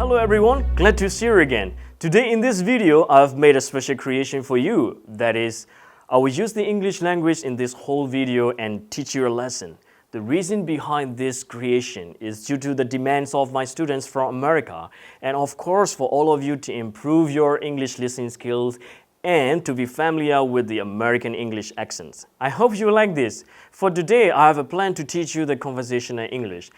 Hello everyone, glad to see you again. Today in this video, I've made a special creation for you. That is, I will use the English language in this whole video and teach you a lesson. The reason behind this creation is due to the demands of my students from America and of course for all of you to improve your English listening skills and to be familiar with the American English accents. I hope you like this. For today, I have a plan to teach you the conversational English.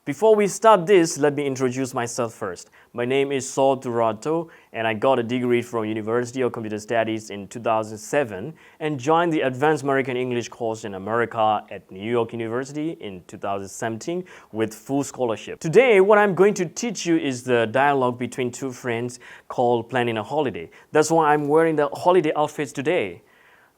Before we start this, let me introduce myself first. My name is Saul Durato and I got a degree from University of Computer Studies in 2007 and joined the Advanced American English course in America at New York University in 2017 with full scholarship. Today, what I'm going to teach you is the dialogue between two friends called planning a holiday. That's why I'm wearing the holiday outfits today.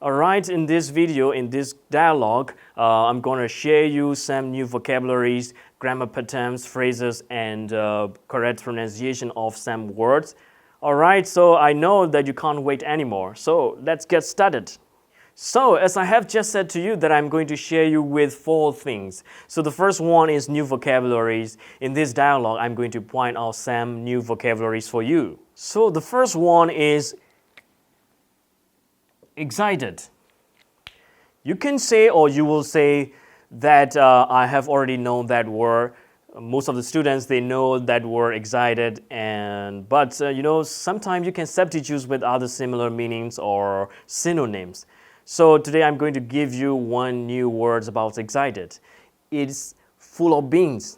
Alright, in this video, in this dialogue, I'm going to share you some new vocabularies, grammar patterns, phrases, and correct pronunciation of some words. Alright, so I know that you can't wait anymore. So let's get started. So as I have just said to you that I'm going to share you with 4 things. So the first one is new vocabularies. In this dialogue, I'm going to point out some new vocabularies for you. So the first one is excited. You can say or you will say that I have already known that word. Most of the students, they know that word excited, but sometimes you can substitute with other similar meanings or synonyms. So today I'm going to give you one new word about excited. It's full of beans.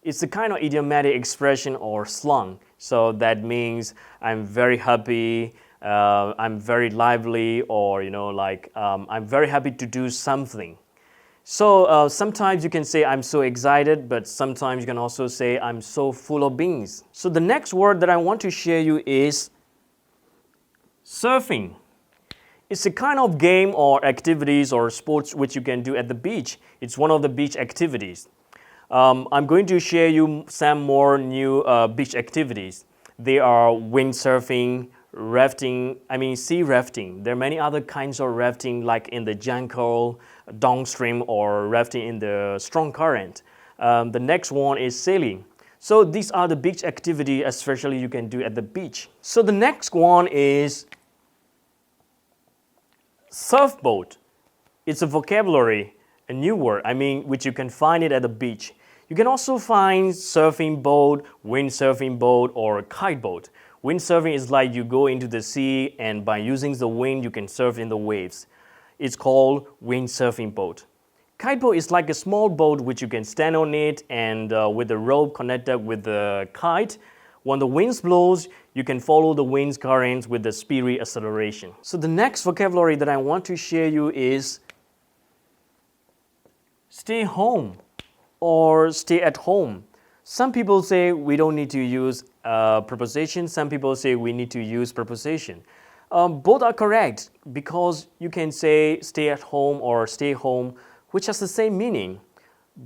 It's a kind of idiomatic expression or slang. So that means I'm very happy, I'm very lively, or I'm very happy to do something. So sometimes you can say I'm so excited, but sometimes you can also say I'm so full of beans. So the next word that I want to share you is surfing. It's a kind of game or activities or sports which you can do at the beach. It's one of the beach activities. I'm going to share you some more new beach activities. They are windsurfing, sea rafting. There are many other kinds of rafting like in the jungle, downstream, or rafting in the strong current. The next one is sailing. So these are the beach activity, especially you can do at the beach. So the next one is surfboat. It's a vocabulary, a new word, which you can find it at the beach. You can also find surfing boat, windsurfing boat, or kite boat. Windsurfing is like you go into the sea and by using the wind you can surf in the waves. It's called windsurfing boat. Kite boat is like a small boat which you can stand on it and with the rope connected with the kite. When the wind blows, you can follow the wind's currents with the speedy acceleration. So the next vocabulary that I want to share you is stay home or stay at home. Some people say we don't need to use preposition. Some people say we need to use preposition. Both are correct because you can say stay at home or stay home, which has the same meaning.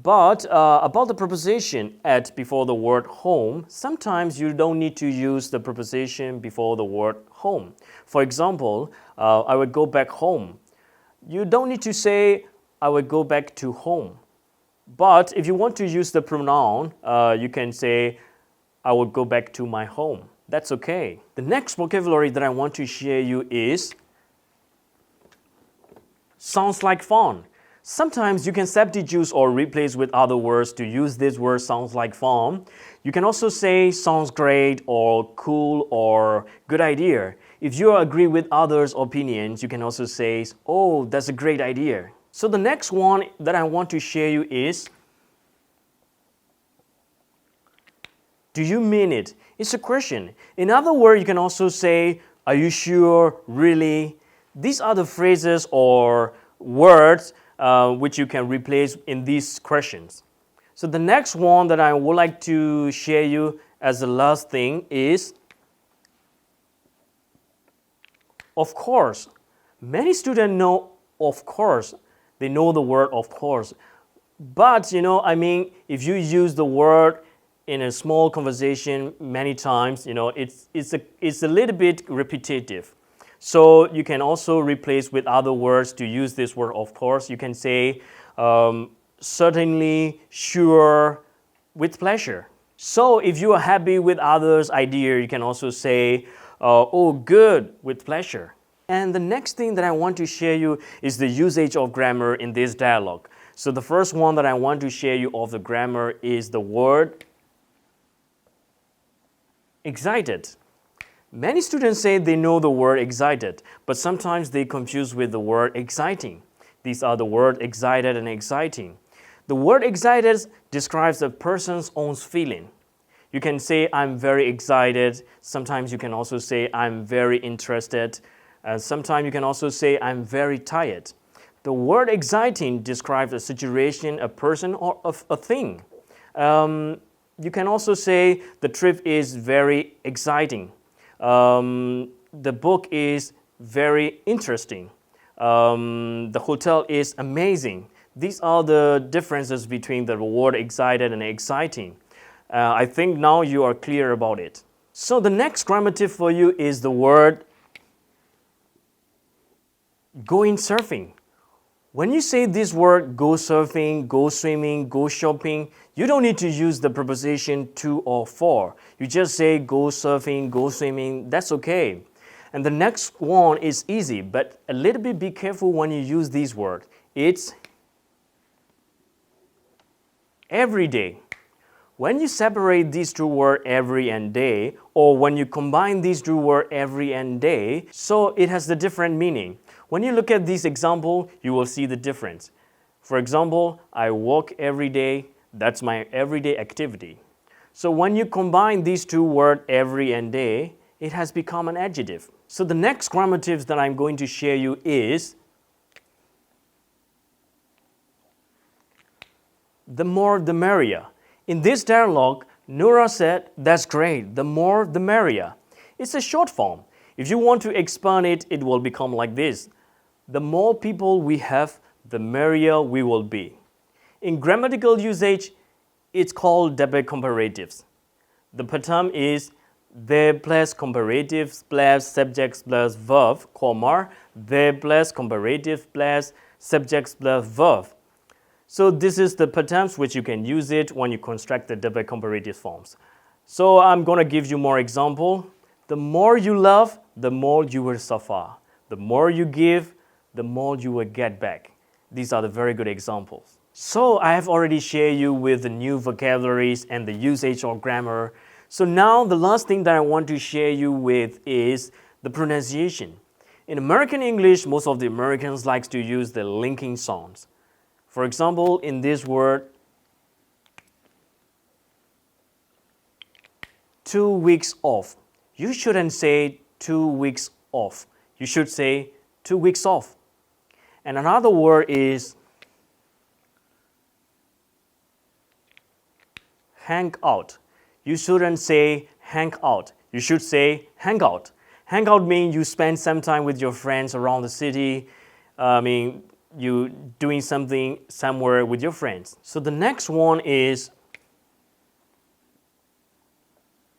But about the preposition at before the word home, sometimes you don't need to use the preposition before the word home. For example, I would go back home. You don't need to say I would go back to home. But if you want to use the pronoun, you can say, I will go back to my home. That's okay. The next vocabulary that I want to share you is sounds like fun. Sometimes you can substitute or replace with other words to use this word sounds like fun. You can also say sounds great or cool or good idea. If you agree with others' opinions, you can also say, oh, that's a great idea. So the next one that I want to share you is, do you mean it? It's a question. In other words, you can also say, are you sure, really? These are the phrases or words which you can replace in these questions. So the next one that I would like to share you as the last thing is, of course. Many students know of course. They know the word of course. But if you use the word in a small conversation many times, it's a little bit repetitive. So you can also replace with other words to use this word of course. You can say certainly, sure, with pleasure. So if you are happy with others' idea, you can also say, oh, good, with pleasure. And the next thing that I want to share you is the usage of grammar in this dialogue. So the first one that I want to share you of the grammar is the word excited. Many students say they know the word excited, but sometimes they confuse with the word exciting. These are the words excited and exciting. The word excited describes a person's own feeling. You can say, I'm very excited. Sometimes you can also say, I'm very interested. Sometimes you can also say, I'm very tired. The word exciting describes a situation, a person, or a thing. You can also say, the trip is very exciting. The book is very interesting. The hotel is amazing. These are the differences between the word excited and exciting. I think now you are clear about it. So the next grammar tip for you is the word going surfing. When you say this word, go surfing, go swimming, go shopping, you don't need to use the preposition to or for. You just say go surfing, go swimming, that's okay. And the next one is easy, but a little bit be careful when you use these words. It's every day. When you separate these two words, every and day, or when you combine these two words, every and day, so it has the different meaning. When you look at this example, you will see the difference. For example, I walk every day. That's my everyday activity. So when you combine these two words, every and day, it has become an adjective. So the next grammar tips that I'm going to share you is the more the merrier. In this dialogue, Nora said, that's great, the more the merrier. It's a short form. If you want to expand it, it will become like this. The more people we have, the merrier we will be. In grammatical usage, it's called double comparatives. The pattern is they plus comparatives plus subjects plus verb, comma, they plus comparatives plus subjects plus verb. So this is the patterns which you can use it when you construct the double comparative forms. So I'm going to give you more example. The more you love, the more you will suffer. The more you give, the more you will get back. These are the very good examples. So I have already shared you with the new vocabularies and the usage of grammar. So now the last thing that I want to share you with is the pronunciation. In American English, most of the Americans like to use the linking sounds. For example, in this word, 2 weeks off. You shouldn't say 2 weeks off. You should say 2 weeks off. And another word is hang out. You shouldn't say hang out. You should say hang out. Hang out means you spend some time with your friends around the city. You doing something somewhere with your friends. So the next one is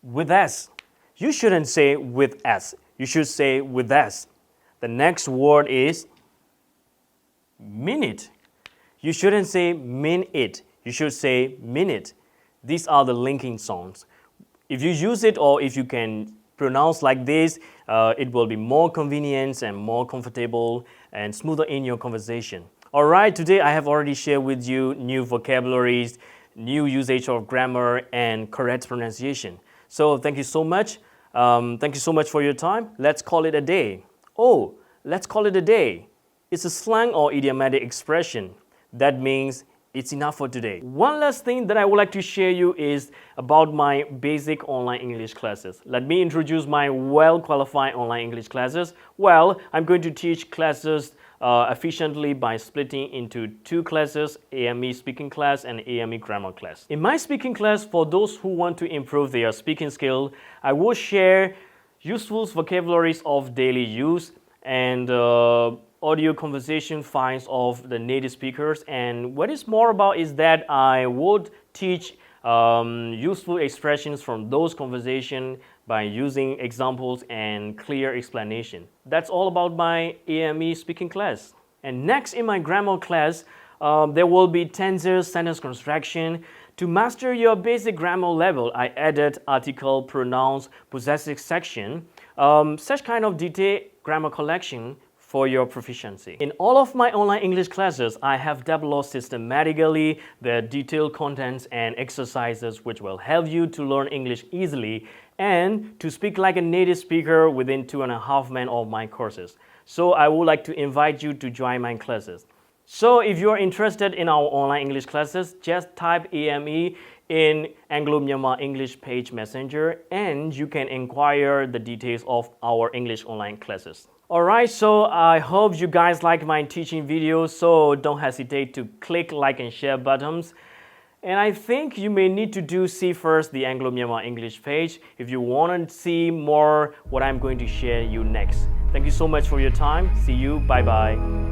with us. You shouldn't say with us. You should say with us. The next word is minute. You shouldn't say min it. You should say minute. These are the linking sounds. If you use it or if you can pronounce like this, it will be more convenient and more comfortable and smoother in your conversation. Alright, today I have already shared with you new vocabularies, new usage of grammar, and correct pronunciation. So thank you so much. Thank you so much for your time. Let's call it a day. Oh, let's call it a day. It's a slang or idiomatic expression. That means it's enough for today. One last thing that I would like to share you is about my basic online English classes. Let me introduce my well-qualified online English classes. Well, I'm going to teach classes efficiently by splitting into 2 classes, AME speaking class and AME grammar class. In my speaking class, for those who want to improve their speaking skill, I will share useful vocabularies of daily use and audio conversation files of the native speakers. And what is more about is that I would teach useful expressions from those conversations by using examples and clear explanation. That's all about my AME speaking class. And next in my grammar class, there will be tenses, sentence construction, To master your basic grammar level, I added article, pronouns, possessive section, such kind of detailed grammar collection for your proficiency. In all of my online English classes, I have developed systematically the detailed contents and exercises which will help you to learn English easily and to speak like a native speaker within 2.5 months of my courses. So I would like to invite you to join my classes. So if you are interested in our online English classes, just type AME in Anglo-Myanmar English page messenger and you can inquire the details of our English online classes. Alright, so I hope you guys like my teaching videos, so don't hesitate to click like and share buttons. And I think you may need to see first the Anglo-Myanmar English page if you want to see more what I'm going to share you next. Thank you so much for your time. See you. Bye-bye.